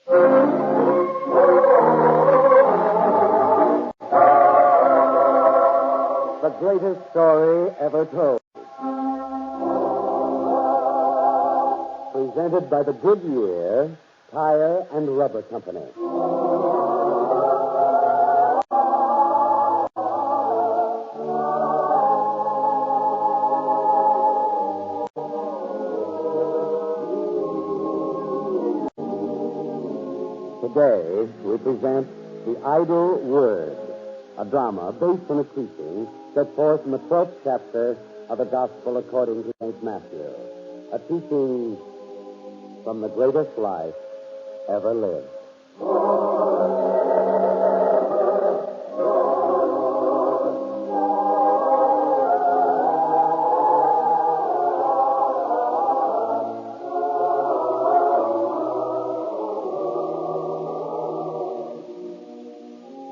The greatest story ever told. Presented by the Goodyear Tire and Rubber Company. Today, we present The Idle Word, a drama based on a teaching set forth in the 12th chapter of the Gospel according to St. Matthew. A teaching from the greatest life ever lived.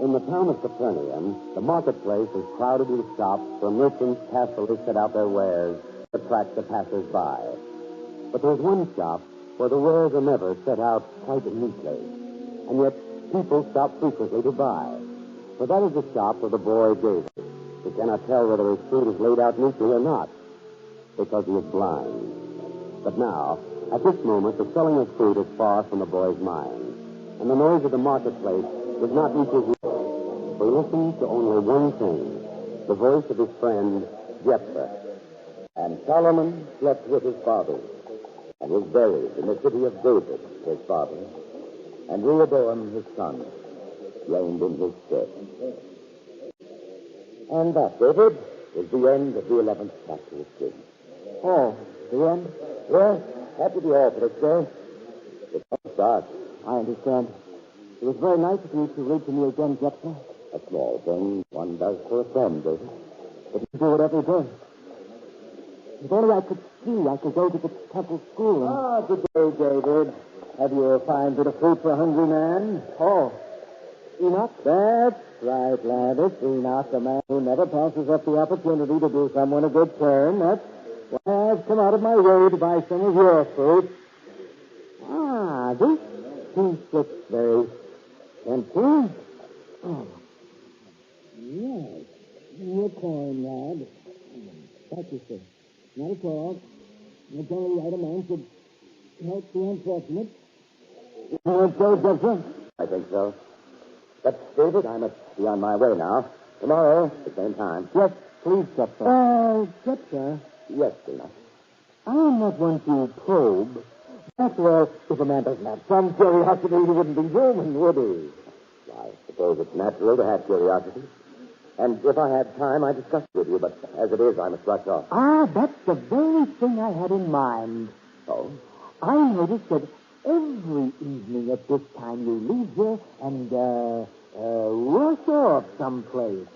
In the town of Capernaum, the marketplace is crowded with shops where merchants casually set out their wares to attract the passers-by. But there's one shop where the wares are never set out quite neatly, and yet people stop frequently to buy. For that is the shop of the boy David, who cannot tell whether his fruit is laid out neatly or not, because he is blind. But now, at this moment, the selling of fruit is far from the boy's mind, and the noise of the marketplace does not reach his ears. He listens to only one thing, the voice of his friend, Jephthah. And Solomon slept with his fathers, and was buried in the city of David, his father, and Rehoboam, his son, reigned in his stead. And that, David, is the end of the 11th chapter of Kings. Oh, the end? Yes, that will be all for this day. It's not start. I understand. It was very nice of you to read to me again, Jephthah. A small thing one does for a friend, David. But you do it every day. If only I could see, I could go to the temple school and... Good day, David. Have you a fine bit of fruit for a hungry man? Oh, Enoch? That's right, lad. It's Enoch, the man who never passes up the opportunity to do someone a good turn. That's why I've come out of my way to buy some of your fruit. This piece looks very tempting. Oh. Yes. Your coin, lad. Thank you, sir. Not at all. I tell right a man should help the unfortunate. You think so, Jephthah? I think so. But, David, I must be on my way now. Tomorrow, at the same time. Yes, please, Jephthah. Jephthah? Yes, Enoch. I'm not one to probe. After all, if a man doesn't have some curiosity, he wouldn't be human, would he? I suppose it's natural to have curiosity. And if I had time, I'd discuss it with you, but as it is, I must rush off. That's the very thing I had in mind. Oh? I noticed that every evening at this time you leave here and, rush off someplace.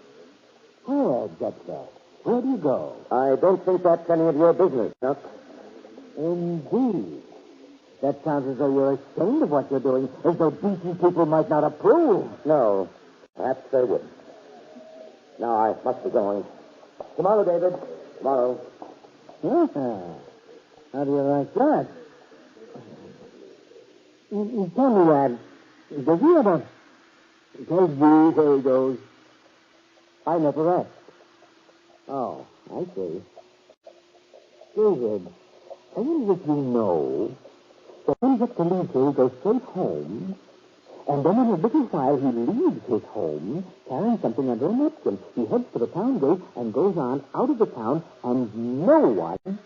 Where, Jephthah? Where do you go? I don't think that's any of your business, Enoch. Indeed. That sounds as though you're ashamed of what you're doing, as though decent people might not approve. No, perhaps they wouldn't. Now, I must be going. Tomorrow, David. Tomorrow. How do you like that? Tell me, lad, does he ever... Tell me where he goes. I never asked. Oh, I see. David, I wonder if you know that when he gets to leave here, he goes straight home, and then in a little while he leaves his home carrying something under a napkin. He heads for the town gate and goes on out of the town, and no one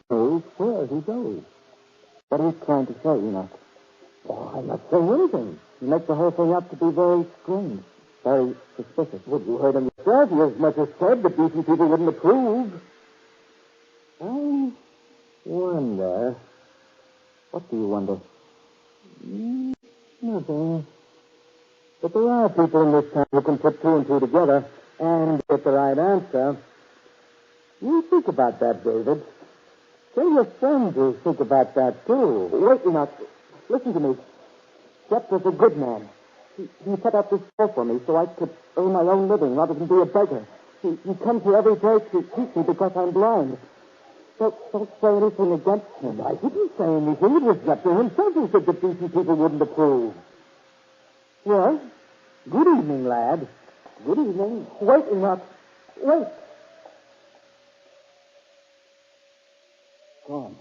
knows where he goes. What are you trying to say, Enoch? Oh, I'm not saying anything. You make the whole thing out to be very strange, very suspicious. Well, you heard him yourself. He as much as said that decent people wouldn't approve. I wonder. What do you wonder? Nothing. But there are people in this town who can put two and two together and get the right answer. You think about that, David. Tell your friends to think about that, too. Wait, Enoch. Listen to me. Jephthah's a good man. He set up this store for me so I could earn my own living rather than be a beggar. He comes here every day to teach me because I'm blind. Don't say anything against him. I didn't say anything. It was Jephthah himself who said that decent people wouldn't approve. Well, good evening, lad. Good evening. Wait, Enoch. Wait. Gone.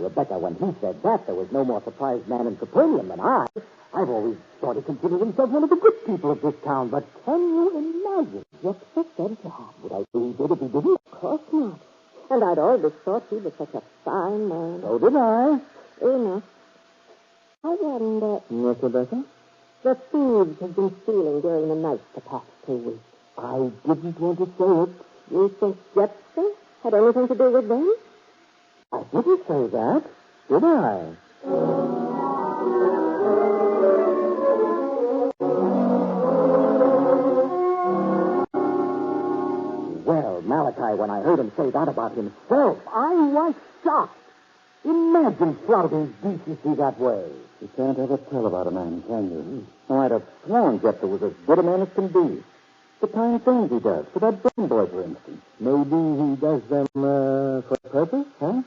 Rebecca, when he said that, there was no more surprised man in Capernaum than I. I've always thought he considered himself one of the good people of this town, but can you imagine? Jephthah said that. Would I believe it if he didn't? Of course not. And I'd always thought he was such a fine man. So did I. Enoch, I wonder... Yes, Rebecca? The thieves have been stealing during the night the past 2 weeks. I didn't want to say it. You think Jephthah had anything to do with them? I didn't say that, did I? Well, Malachi, when I heard him say that about himself, I was shocked. Imagine flouting decency that way. You can't ever tell about a man, can you? No, I'd have sworn Jephthah was as good a man as can be. The kind things he does, for that Brown boy, for instance. Maybe he does them for a purpose, huh?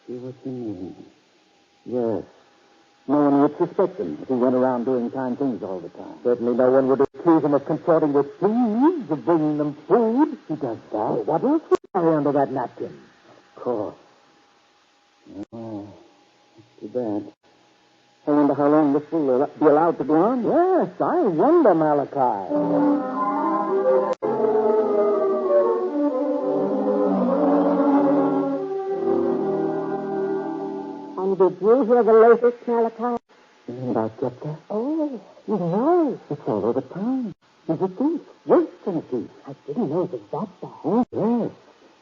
See what you mean. Yes. No one would suspect him if he went around doing kind things all the time. Certainly no one would accuse him of consorting with thieves, of bringing them food. He does that. Oh, what else would carry under that napkin? Of course. Oh, that's too bad. I wonder how long this will be allowed to go on. Yes, I wonder, Malachi. Did you hear the latest, Malachi? About Jephthah? Oh, you know. It's all over town. He's a thief. Worse than a thief. I didn't know it was that bad. Oh, yes.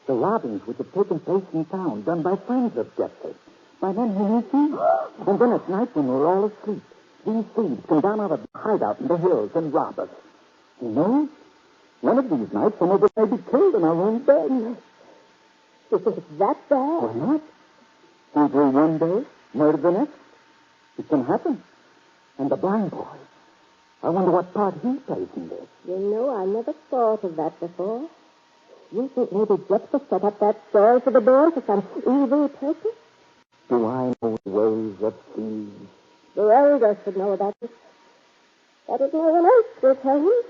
The robbings which have taken place in town, done by friends of Jephthah. By men who knew thieves. And then at night, when we're all asleep, these thieves come down out of the hideout in the hills and rob us. You know, one of these nights, some of us may be killed in our own bed. You think it's that bad? Why not? Thievery one day, murder the next. It can happen. And the blind boy. I wonder what part he plays in this. You know, I never thought of that before. You think maybe Jephthah set up that stall for the boy for some evil purpose? Do I know the ways of thieves? The elders should know about it. But if no one else will tell him,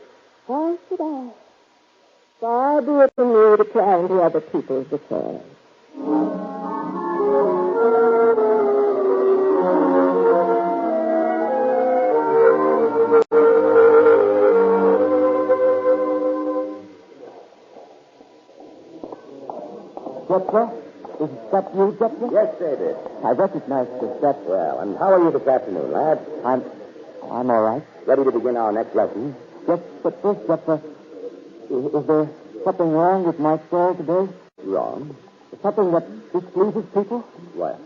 why should I? Far be it from me to pry into other people's affairs. Jephthah? Is that you, Jephthah? Yes, David. I recognize the step. Well, and how are you this afternoon, lad? I'm all right. Ready to begin our next lesson? Yes, but first, Jephthah, is there something wrong with my stall today? Wrong? Something that displeases people? Well,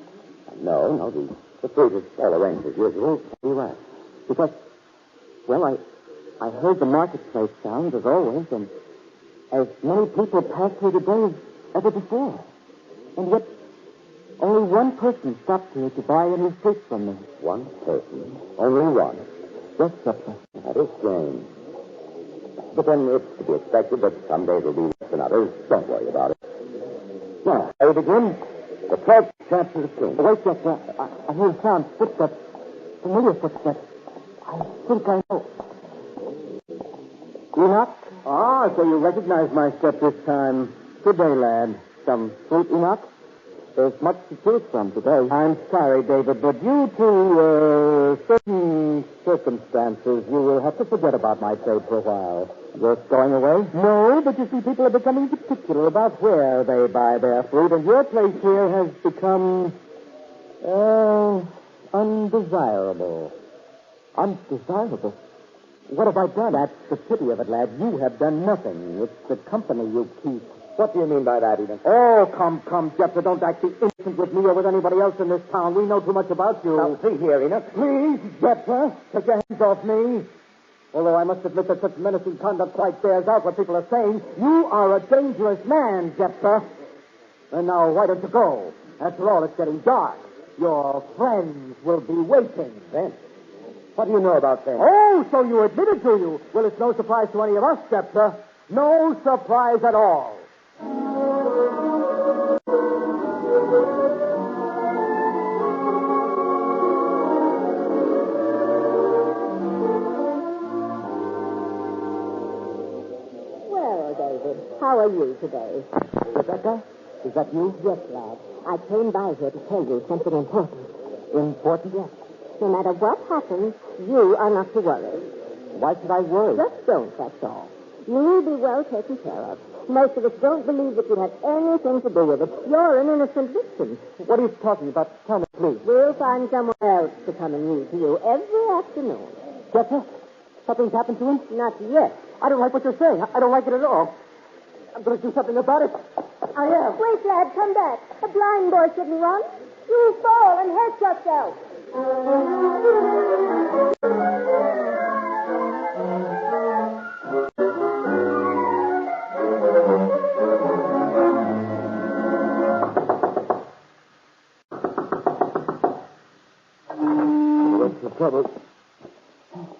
no. The fruit is all arranged as usual. You're right. Because, well, I heard the marketplace sounds, as always, and as many people passed through today as ever before. And yet, only one person stopped here to buy any fruit from me. One person? Only one? Yes, Jephthah. That is strange. But then it's to be expected that some days will be less than others. Don't worry about it. Now, shall we begin? The 12th chapter of Kings. Wait, Jephthah. I hear a sound. Footsteps. Familiar footsteps. I think I know. Enoch? Ah, so you recognize my step this time. Good day, lad. Some fruit, Enoch? There's much to choose from today. I'm sorry, David, but due to certain circumstances, you will have to forget about my trade for a while. Just going away? No, but you see, people are becoming particular about where they buy their fruit, and your place here has become, undesirable. Undesirable? What have I done? That's the pity of it, lad. You have done nothing. It's the company you keep. What do you mean by that, Eden? Oh, come, Jephthah. Don't act the innocent with me or with anybody else in this town. We know too much about you. Now, see here, Enoch. Please, Jephthah, take your hands off me. Although I must admit that such menacing conduct quite bears out what people are saying. You are a dangerous man, Jephthah. And now, why don't you go? After all, it's getting dark. Your friends will be waiting. Then? What do you know about them? Oh, so you admitted, do you? Well, it's no surprise to any of us, Scepter. No surprise at all. Well, David, how are you today? Rebecca, is that you? Yes, lad. I came by here to tell you something important. Important? Yes. No matter what happens, you are not to worry. Why should I worry? Just don't, that's all. You'll be well taken care of. Most of us don't believe that you had anything to do with it. You're an innocent victim. What are you talking about? Tell me, please. We'll find someone else to come and read to you every afternoon. Jessica, something's happened to him? Not yet. I don't like what you're saying. I don't like it at all. I'm going to do something about it. I am. Wait, lad, come back. A blind boy shouldn't run. You'll fall and hurt yourself. What's the trouble?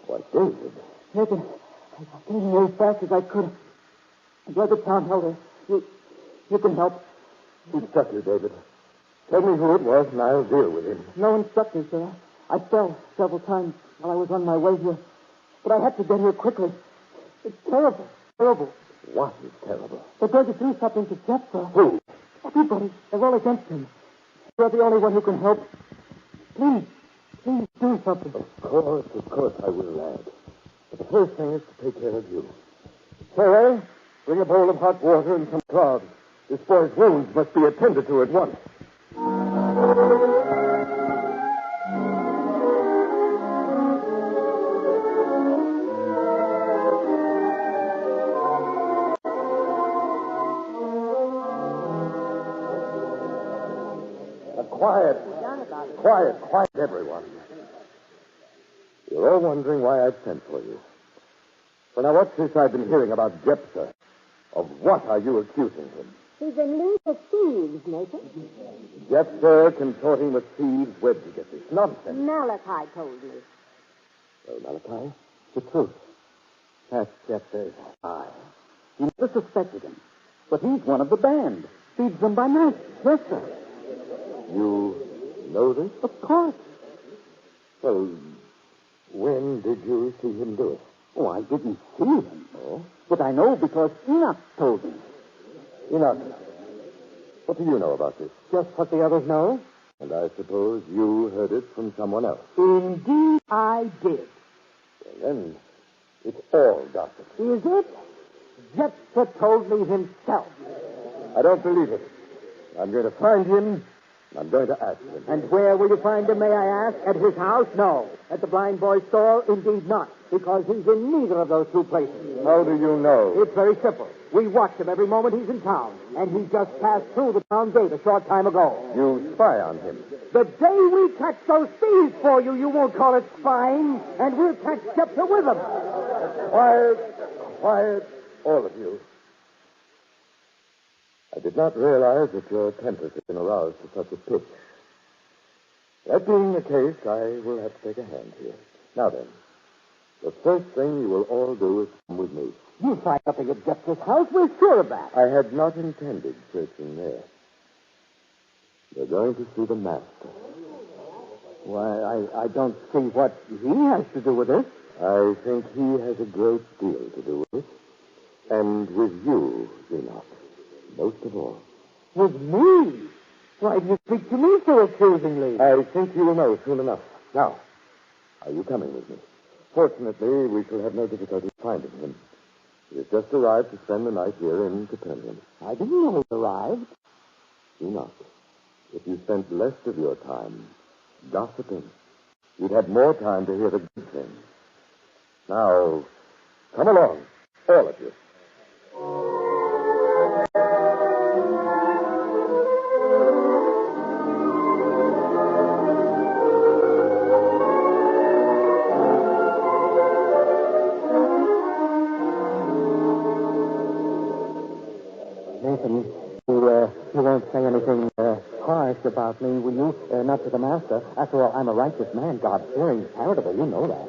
What, David? Nathan, I came here as fast as I could. I'm glad the town held her. You can help. Who struck you, David? Tell me who it was, and I'll deal with him. No one struck me, sir. I fell several times while I was on my way here. But I had to get here quickly. It's terrible. Terrible. What is terrible? They're going to do something to Jeff, sir. Who? Everybody. They're all against him. You're the only one who can help. Please do something. Of course I will, lad. But the first thing is to take care of you. Sarah, bring a bowl of hot water and some cloths. This boy's wounds must be attended to at once. Quiet, everyone. You're all wondering why I've sent for you. So now what's this I've been hearing about Jephthah? Of what are you accusing him? He's in league with thieves, Nathan. Jephthah consorting with thieves. Where'd you get this nonsense? Malachi told me. Well, Malachi? The truth. That's Jephthah's eye. You never suspected him. But he's one of the band. Feeds them by night. Yes, sir. You know this? Of course. Well, when did you see him do it? Oh, I didn't see him. Oh? But I know because Enoch told me. Enoch, what do you know about this? Just what the others know. And I suppose you heard it from someone else. Indeed, I did. Well, then, it's all gossip. Is it? Jephthah told me himself. I don't believe it. I'm going to find him, and I'm going to ask him. And where will you find him, may I ask? At his house? No. At the blind boy's store? Indeed not. Because he's in neither of those two places. How do you know? It's very simple. We watch him every moment he's in town. And he just passed through the town gate a short time ago. You spy on him. The day we catch those thieves for you, you won't call it spying. And we'll catch Jephthah with them. Quiet, all of you. I did not realize that your tempers had been aroused to such a pitch. That being the case, I will have to take a hand here. Now then, the first thing you will all do is come with me. You find nothing at Jephthah's house? We're sure of that. I had not intended searching there. You're going to see the master. Why, I don't see what he has to do with this. I think he has a great deal to do with it. And with you, Enoch. Most of all. With me? Why do you speak to me so accusingly? I think you will know soon enough. Now, are you coming with me? Fortunately, we shall have no difficulty finding him. He has just arrived to spend the night here in Capernaum. I didn't know he arrived. Enoch, if you spent less of your time gossiping, you'd have more time to hear the good things. Now, come along, all of you. Nathan, you won't say about me, will you? Not to the master. After all, I'm a righteous man, God-fearing, charitable. You know that.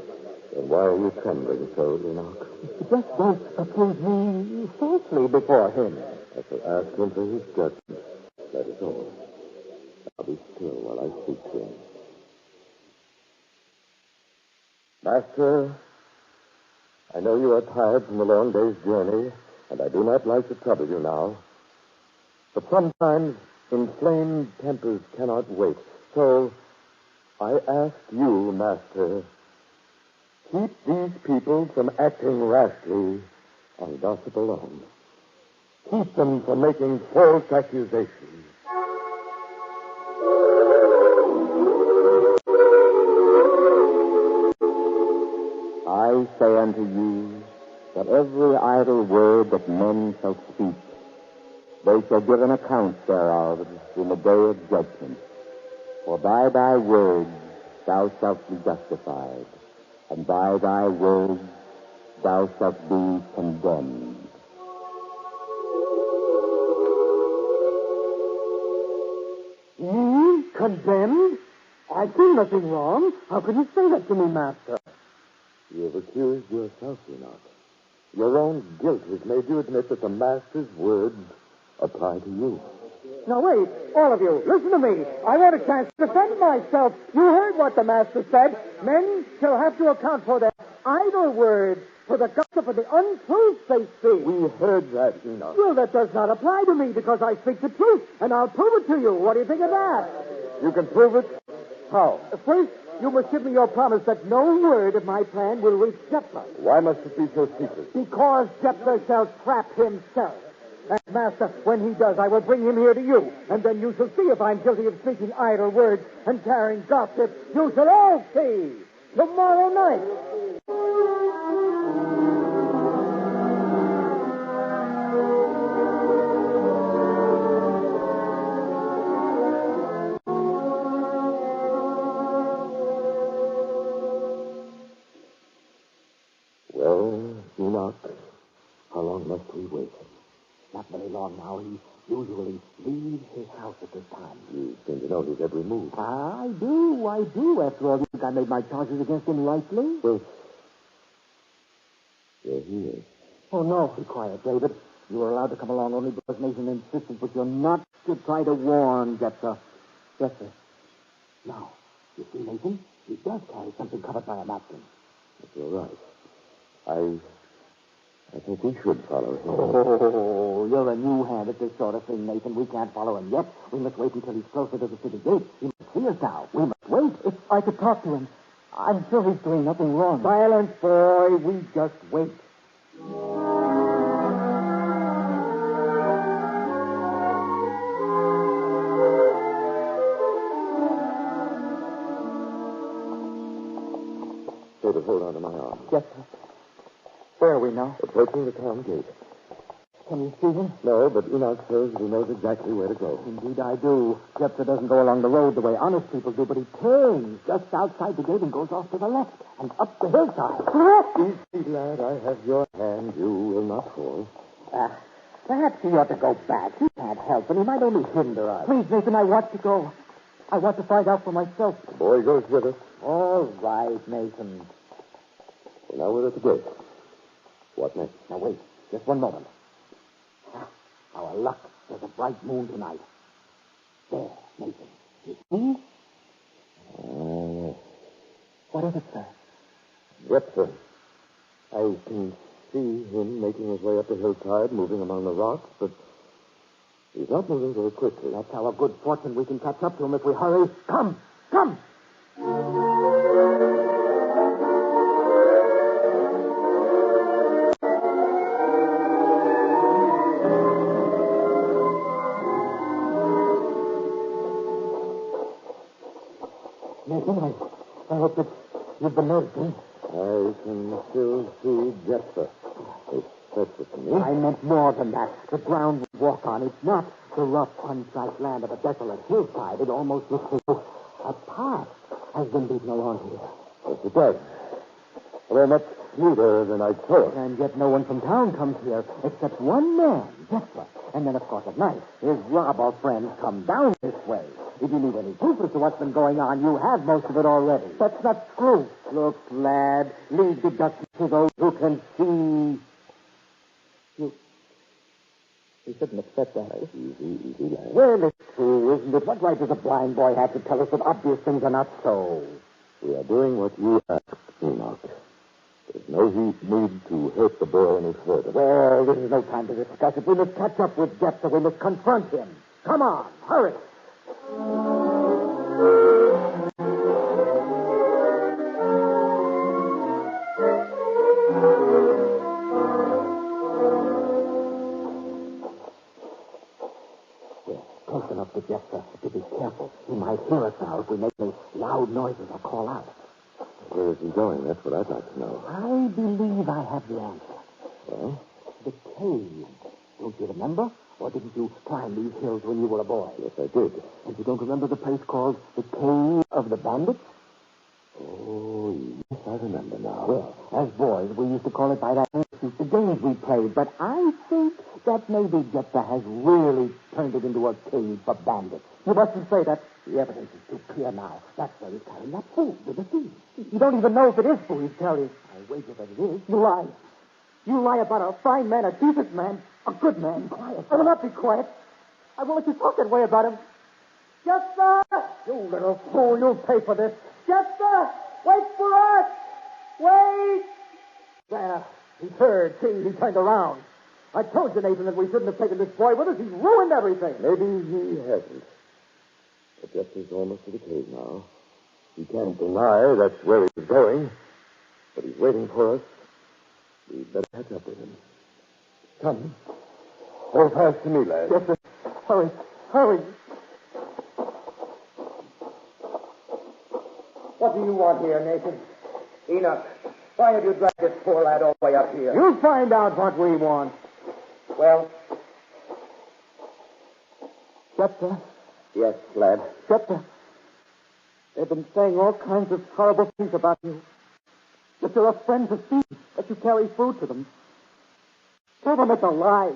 Then why are you trembling so, Enoch? Just don't accuse me falsely before him. I shall ask him for his judgment. That is all. I'll be still while I speak to him. Master, I know you are tired from the long day's journey, and I do not like to trouble you now. But sometimes inflamed tempers cannot wait. So I ask you, Master, keep these people from acting rashly on gossip alone. Keep them from making false accusations. I say unto you that every idle word that men shall speak, they shall give an account thereof in the day of judgment. For by thy words thou shalt be justified, and by thy words thou shalt be condemned. Me? Condemned? I do nothing wrong. How can you say that to me, master? You have accused yourself, Enoch. Your own guilt has made you admit that the Master's words apply to you. Now, wait, all of you, listen to me. I want a chance to defend myself. You heard what the master said. Men shall have to account for their idle words, for the gossip and the untruth they speak. We heard that, Enoch. Well, that does not apply to me because I speak the truth, and I'll prove it to you. What do you think of that? You can prove it? How? First, you must give me your promise that no word of my plan will reach Jephthah. Why must it be so secret? Because Jephthah shall trap himself. And, Master, when he does, I will bring him here to you. And then you shall see if I'm guilty of speaking idle words and carrying gossip. You shall all see. Tomorrow night. Well, Enoch, how long must we wait? Not very long now. He usually leaves his house at this time. You seem to know his every move. I do. After all, you think I made my charges against him lightly? Well, there he is. Oh, no. Be quiet, David. You were allowed to come along only because Nathan insisted, but you're not to try to warn Jephthah. Jephthah. Now, you see, Nathan, he does carry something covered by a napkin. You're right. I think we should follow him. Oh, you're a new hand at this sort of thing, Nathan. We can't follow him yet. We must wait until he's closer to the city gate. He must see us now. We must wait. If I could talk to him, I'm sure he's doing nothing wrong. Silence, boy. We just wait. David, hold on to my arm. Yes, sir. Where are we now? Approaching the town gate. Can you see him? No, but Enoch says he knows exactly where to go. Indeed, I do. Jephthah doesn't go along the road the way honest people do, but he turns just outside the gate and goes off to the left and up the hillside. Easy, lad. I have your hand. You will not fall. Perhaps he ought to go back. He can't help it. He might only hinder us. Please, Nathan, I want to go. I want to find out for myself. The boy goes with us. All right, Nathan. Well, now we're at the gate. What next? Now, wait. Just one moment. Our luck. There's a bright moon tonight. There, Nathan. You see? What is it, sir? Jephthah. I can see him making his way up the hillside, moving among the rocks, but he's not moving very quickly. That's our good fortune. We can catch up to him if we hurry. Come! Come! Nathan, I hope that you've been noticing. I can still see Jephthah. It's precious to me. I meant more than that. The ground we walk on, it's not the rough, untried land of a desolate hillside. It almost looks as though a path has been beaten along here. Yes, it does. Although much smoother than I thought. And yet no one from town comes here except one man, Jephthah. And then, of course, at night, his robber friends come down this way. If you need any proof as to what's been going on, you have most of it already. That's not true. Look, lad, leave deductions to those who can see. You shouldn't have said that. Easy, lad. Well, it's true, isn't it? What right does a blind boy have to tell us that obvious things are not so? We are doing what you asked, Enoch. There's no need to hurt the boy any further. Well, this is no time to discuss it. We must catch up with Jephthah. We must confront him. Come on, hurry. Close enough to Jephthah to be careful. He might hear us now if we make any loud noises or call out. Where is he going? That's what I'd like to know. I believe I have the answer. Well? The cave. Don't you remember? Or didn't you climb these hills when you were a boy? Yes, I did. And you don't remember the place called the Cave of the Bandits? Oh, yes, I remember now. Well, as boys, we used to call it by that name. The games we played. But I think that maybe Jephthah has really turned it into a cave for bandits. You mustn't say that. The evidence is too clear now. That's where he's carrying that food to the thieves. You don't even know if it is food he's carrying. I wager that it is. You lie. You lie about a fine man, a decent man, a good man. Quiet. I will not be quiet. I won't let you talk that way about him. Jephthah! You little fool, you'll pay for this. Jephthah! Wait for us! Wait! There. He heard. See, he turned around. I told you, Nathan, that we shouldn't have taken this boy with us. He's ruined everything. Maybe he hasn't. But Jephthah's almost to the cave now. He can't deny that's where he's going. But he's waiting for us. We'd better catch up with him. Come. Hold fast to me, lad. Yes, sir. Hurry. Hurry. What do you want here, Nathan? Enoch, why have you dragged this poor lad all the way up here? You find out what we want. Well? Jephthah. Yes, lad. Jephthah. They've been saying all kinds of horrible things about you. That you're a friend to thieves, that you carry food to them. Tell them it's a lie.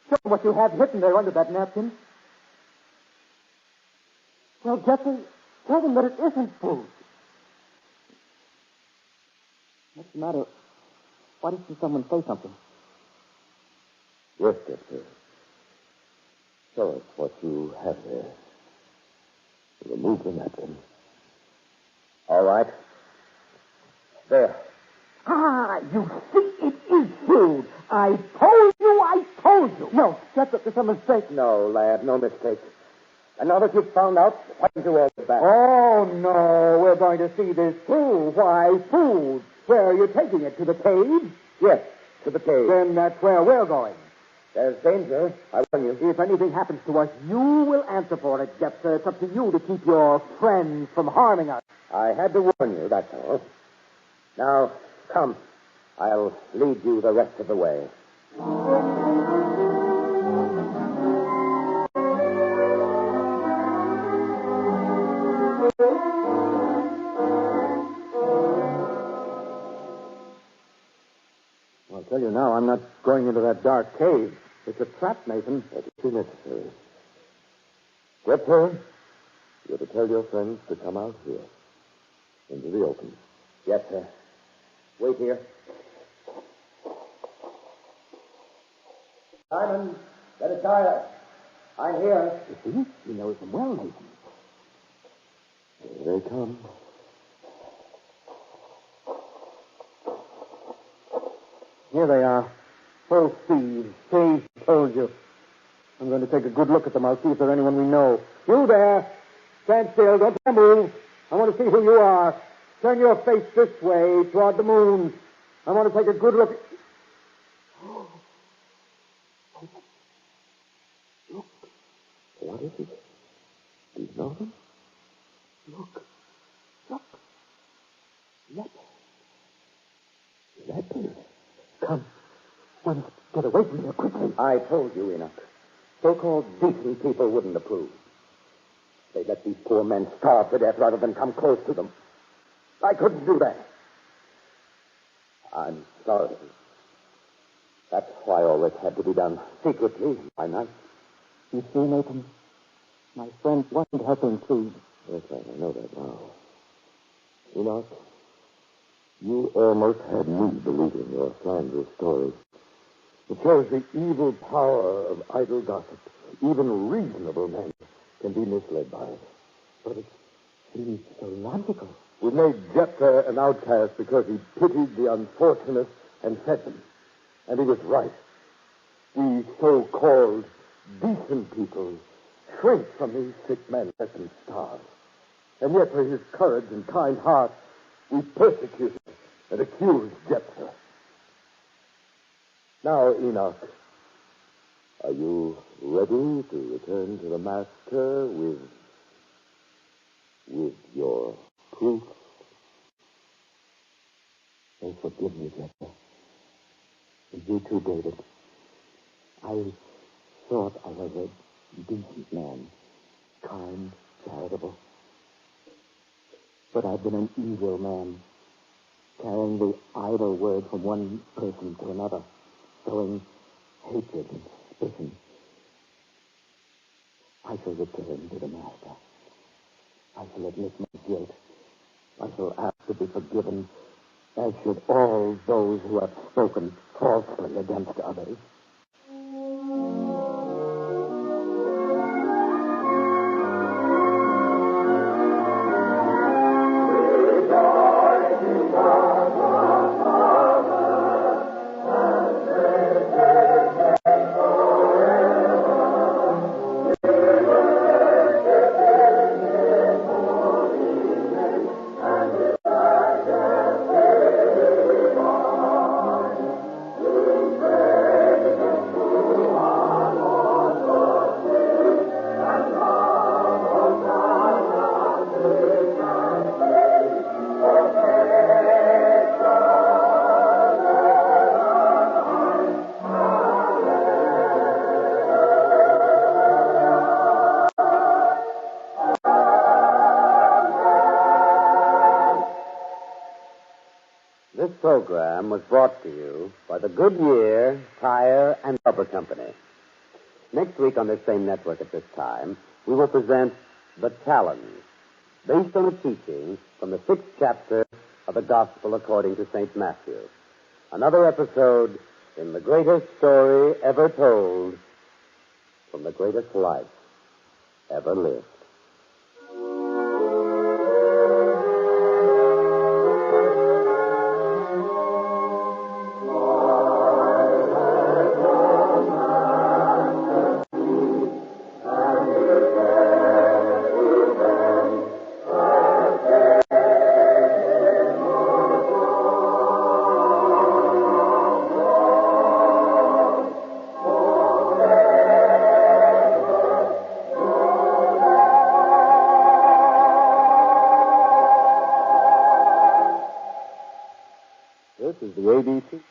Show them what you have hidden there under that napkin. Well, Jephthah, tell them that it isn't food. What's the matter? Why doesn't someone say something? Yes, Jephthah. Show us what you have there. Remove the napkin. All right. There. Ah, you see, it is food. I told you. No, Jephthah, there's a mistake. No, lad, no mistake. And now that you've found out, why don't you all get back? Oh, no, we're going to see this through. Why, food? Where are you taking it? To the cave? Yes, to the cave. Then that's where we're going. There's danger, I warn you. If anything happens to us, you will answer for it, Jephthah. It's up to you to keep your friends from harming us. I had to warn you, that's all. Now, come. I'll lead you the rest of the way. I'll tell you now, I'm not going into that dark cave. It's a trap, Nathan. That will be necessary. Jephthah, you're to tell your friends to come out here. Into the open. Yes, sir. Wait here. Simon, Zedekiah, I'm here. You see? He knows them well, Nathan. Here they come. Here they are. Both thieves. See, told you. I'm going to take a good look at them. I'll see if there's anyone we know. You there. Stand still. Don't move. I want to see who you are. Turn your face this way toward the moon. I want to take a good look. Look. What is it? Do you know them? Look. Look. Leopard. Leopard. Come. We must get away from here quickly. I told you, Enoch. So-called decent people wouldn't approve. They let these poor men starve to death rather than come close to them. I couldn't do that. I'm sorry. That's why all this had to be done secretly by night. You see, Nathan? My friends want to help him, please. Yes, I know that now. Enoch, you almost had me believing your slanderous story. It shows the evil power of idle gossip. Even reasonable men can be misled by it. But it seems so logical. We made Jephthah an outcast because he pitied the unfortunate and fed them. And he was right. We so-called decent people shrink from these sick men let them starve. And yet for his courage and kind heart, we persecuted and accused Jephthah. Now, Enoch, are you ready to return to the master with your proof? Oh, forgive me, Jephthah. And you too, David. I thought I was a decent man, kind, charitable. But I've been an evil man, carrying the idle word from one person to another, sowing hatred and suspicion. I shall return to the master. I shall admit my guilt. I shall ask to be forgiven, as should all those who have spoken falsely against others. This program was brought to you by the Goodyear Tire and Rubber Company. Next week on this same network at this time, we will present The Challenge, based on a teaching from the 6th chapter of the Gospel according to St. Matthew. Another episode in the greatest story ever told from the greatest life ever lived. This is the ABC